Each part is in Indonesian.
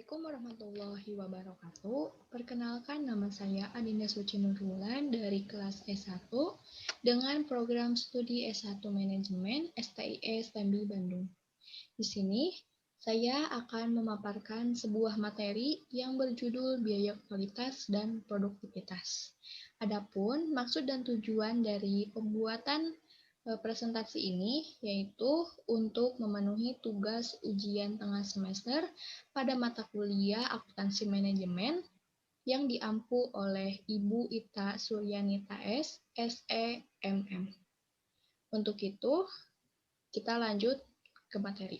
Assalamualaikum warahmatullahi wabarakatuh. Perkenalkan, nama saya Adinda Suci Nurbulan dari kelas S1 dengan program studi S1 Manajemen STIE STEMBI Bandung. Di sini saya akan memaparkan sebuah materi yang berjudul biaya kualitas dan produktivitas. Adapun maksud dan tujuan dari pembuatan presentasi ini yaitu untuk memenuhi tugas ujian tengah semester pada mata kuliah akuntansi manajemen yang diampu oleh Ibu Ita Suryanita S, SEMM. Untuk itu, kita lanjut ke materi.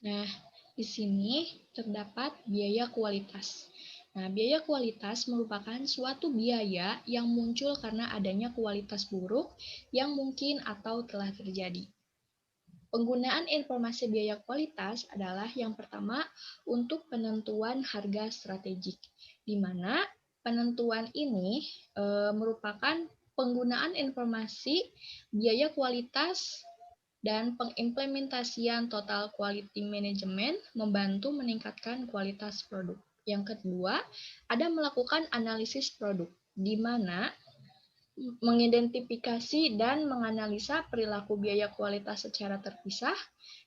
Nah, di sini terdapat biaya kualitas. Nah, biaya kualitas merupakan suatu biaya yang muncul karena adanya kualitas buruk yang mungkin atau telah terjadi. Penggunaan informasi biaya kualitas adalah yang pertama untuk penentuan harga strategik, di mana penentuan ini merupakan penggunaan informasi biaya kualitas dan pengimplementasian total quality management membantu meningkatkan kualitas produk. Yang kedua, ada melakukan analisis produk, di mana mengidentifikasi dan menganalisa perilaku biaya kualitas secara terpisah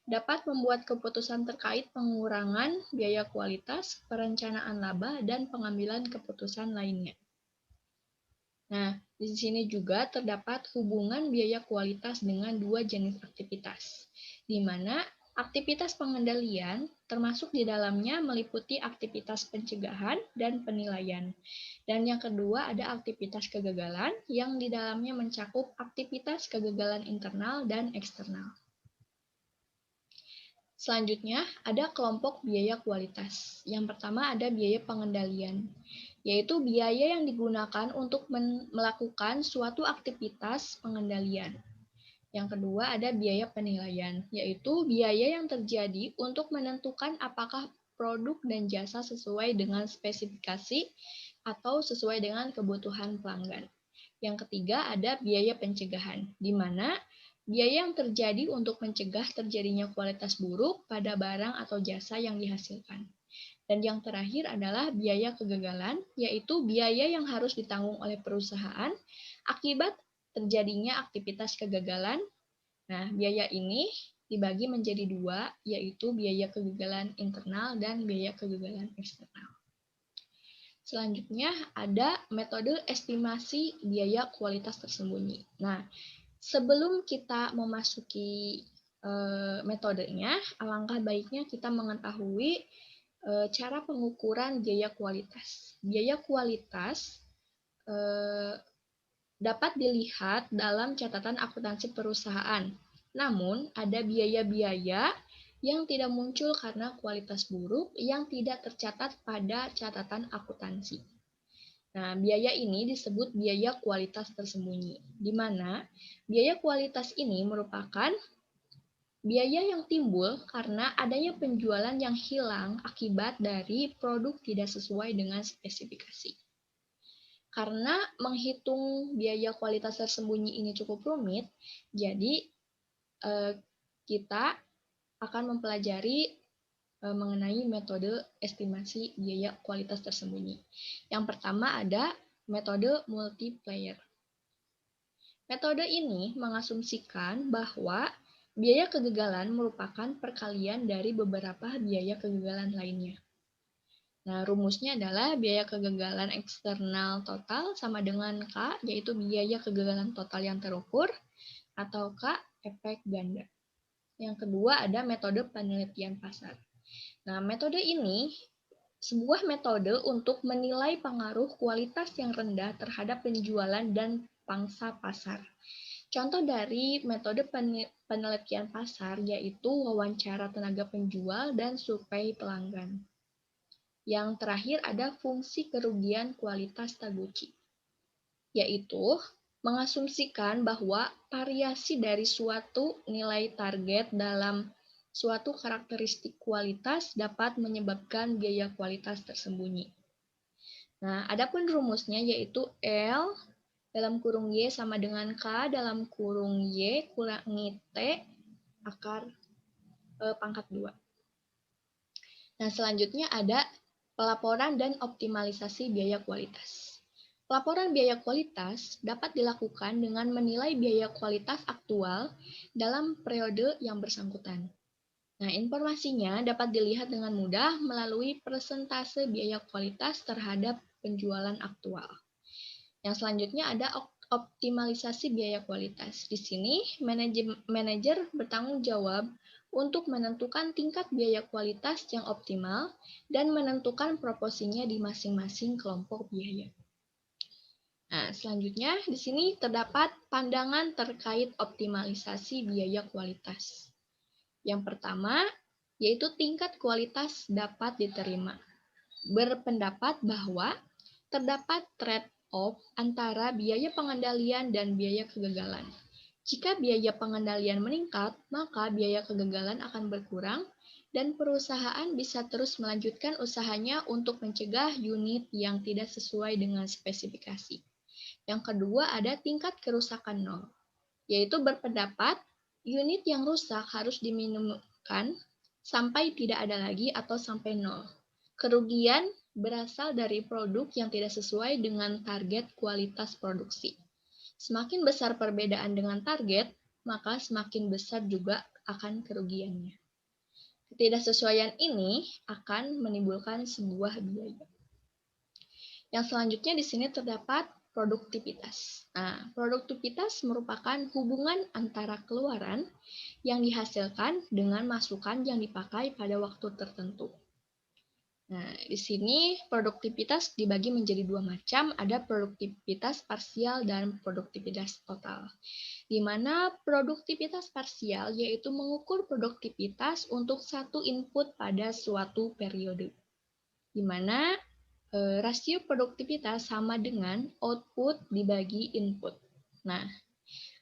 dapat membuat keputusan terkait pengurangan biaya kualitas, perencanaan laba, dan pengambilan keputusan lainnya. Nah, di sini juga terdapat hubungan biaya kualitas dengan dua jenis aktivitas, di mana aktivitas pengendalian termasuk di dalamnya meliputi aktivitas pencegahan dan penilaian. Dan yang kedua ada aktivitas kegagalan yang di dalamnya mencakup aktivitas kegagalan internal dan eksternal. Selanjutnya ada kelompok biaya kualitas. Yang pertama ada biaya pengendalian, yaitu biaya yang digunakan untuk melakukan suatu aktivitas pengendalian. Yang kedua ada biaya penilaian, yaitu biaya yang terjadi untuk menentukan apakah produk dan jasa sesuai dengan spesifikasi atau sesuai dengan kebutuhan pelanggan. Yang ketiga ada biaya pencegahan, di mana biaya yang terjadi untuk mencegah terjadinya kualitas buruk pada barang atau jasa yang dihasilkan. Dan yang terakhir adalah biaya kegagalan, yaitu biaya yang harus ditanggung oleh perusahaan akibat terjadinya aktivitas kegagalan. Nah, biaya ini dibagi menjadi dua, yaitu biaya kegagalan internal dan biaya kegagalan eksternal. Selanjutnya ada metode estimasi biaya kualitas tersembunyi. Nah, sebelum kita memasuki metodenya, alangkah baiknya kita mengetahui cara pengukuran biaya kualitas. Biaya kualitas dapat dilihat dalam catatan akuntansi perusahaan. Namun, ada biaya-biaya yang tidak muncul karena kualitas buruk yang tidak tercatat pada catatan akuntansi. Nah, biaya ini disebut biaya kualitas tersembunyi, di mana biaya kualitas ini merupakan biaya yang timbul karena adanya penjualan yang hilang akibat dari produk tidak sesuai dengan spesifikasi. Karena menghitung biaya kualitas tersembunyi ini cukup rumit, jadi kita akan mempelajari mengenai metode estimasi biaya kualitas tersembunyi. Yang pertama ada metode multiplier. Metode ini mengasumsikan bahwa biaya kegagalan merupakan perkalian dari beberapa biaya kegagalan lainnya. Nah, rumusnya adalah biaya kegagalan eksternal total sama dengan K, yaitu biaya kegagalan total yang terukur, atau K, efek ganda. Yang kedua ada metode penelitian pasar. Nah, metode ini sebuah metode untuk menilai pengaruh kualitas yang rendah terhadap penjualan dan pangsa pasar. Contoh dari metode penelitian pasar yaitu wawancara tenaga penjual dan survei pelanggan. Yang terakhir ada fungsi kerugian kualitas Taguchi, yaitu mengasumsikan bahwa variasi dari suatu nilai target dalam suatu karakteristik kualitas dapat menyebabkan biaya kualitas tersembunyi. Nah, adapun rumusnya yaitu L dalam kurung Y sama dengan K dalam kurung Y kurangi T akar pangkat 2. Nah, selanjutnya ada pelaporan dan optimalisasi biaya kualitas. Pelaporan biaya kualitas dapat dilakukan dengan menilai biaya kualitas aktual dalam periode yang bersangkutan. Nah, informasinya dapat dilihat dengan mudah melalui persentase biaya kualitas terhadap penjualan aktual. Yang selanjutnya ada optimalisasi biaya kualitas. Di sini, manajer bertanggung jawab untuk menentukan tingkat biaya kualitas yang optimal dan menentukan proporsinya di masing-masing kelompok biaya. Nah, selanjutnya di sini terdapat pandangan terkait optimalisasi biaya kualitas. Yang pertama, yaitu tingkat kualitas dapat diterima. Berpendapat bahwa terdapat trade-off antara biaya pengendalian dan biaya kegagalan. Jika biaya pengendalian meningkat, maka biaya kegagalan akan berkurang dan perusahaan bisa terus melanjutkan usahanya untuk mencegah unit yang tidak sesuai dengan spesifikasi. Yang kedua ada tingkat kerusakan nol, yaitu berpendapat unit yang rusak harus diminimumkan sampai tidak ada lagi atau sampai nol. Kerugian berasal dari produk yang tidak sesuai dengan target kualitas produksi. Semakin besar perbedaan dengan target, maka semakin besar juga akan kerugiannya. Ketidaksesuaian ini akan menimbulkan sebuah biaya. Yang selanjutnya di sini terdapat produktivitas. Nah, produktivitas merupakan hubungan antara keluaran yang dihasilkan dengan masukan yang dipakai pada waktu tertentu. Nah, di sini produktivitas dibagi menjadi dua macam, ada produktivitas parsial dan produktivitas total. Di mana produktivitas parsial yaitu mengukur produktivitas untuk satu input pada suatu periode. Di mana rasio produktivitas sama dengan output dibagi input. Nah,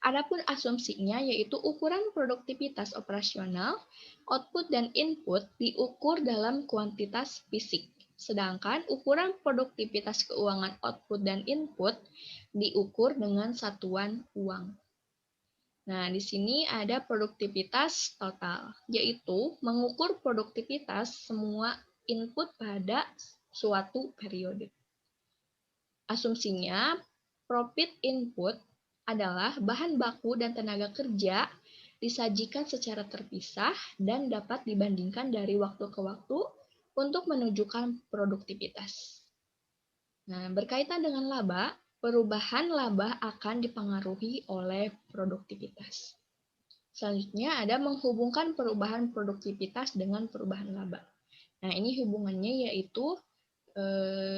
adapun asumsinya yaitu ukuran produktivitas operasional, output dan input diukur dalam kuantitas fisik. Sedangkan ukuran produktivitas keuangan output dan input diukur dengan satuan uang. Nah, di sini ada produktivitas total, yaitu mengukur produktivitas semua input pada suatu periode. Asumsinya, profit input adalah bahan baku dan tenaga kerja disajikan secara terpisah dan dapat dibandingkan dari waktu ke waktu untuk menunjukkan produktivitas. Nah, berkaitan dengan laba, perubahan laba akan dipengaruhi oleh produktivitas. Selanjutnya ada menghubungkan perubahan produktivitas dengan perubahan laba. Nah, ini hubungannya yaitu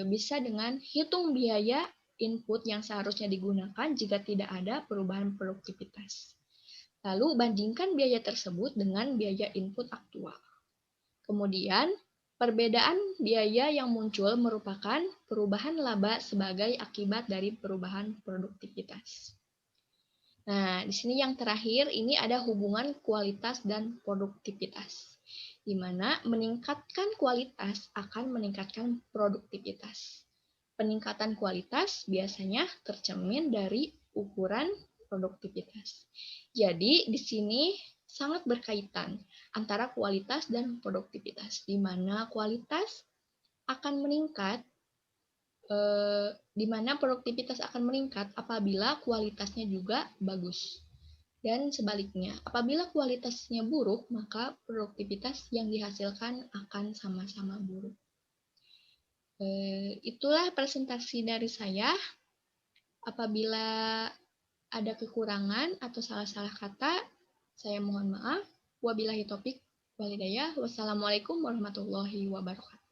bisa dengan hitung biaya input yang seharusnya digunakan jika tidak ada perubahan produktivitas. Lalu bandingkan biaya tersebut dengan biaya input aktual. Kemudian, perbedaan biaya yang muncul merupakan perubahan laba sebagai akibat dari perubahan produktivitas. Nah, di sini yang terakhir ini ada hubungan kualitas dan produktivitas, di mana meningkatkan kualitas akan meningkatkan produktivitas. Peningkatan kualitas biasanya tercermin dari ukuran produktivitas. Jadi, di sini sangat berkaitan antara kualitas dan produktivitas, di mana kualitas akan meningkat di mana produktivitas akan meningkat apabila kualitasnya juga bagus. Dan sebaliknya, apabila kualitasnya buruk, maka produktivitas yang dihasilkan akan sama-sama buruk. Itulah presentasi dari saya. Apabila ada kekurangan atau salah-salah kata, saya mohon maaf. Wabillahi taufik walhidayah. Wassalamualaikum warahmatullahi wabarakatuh.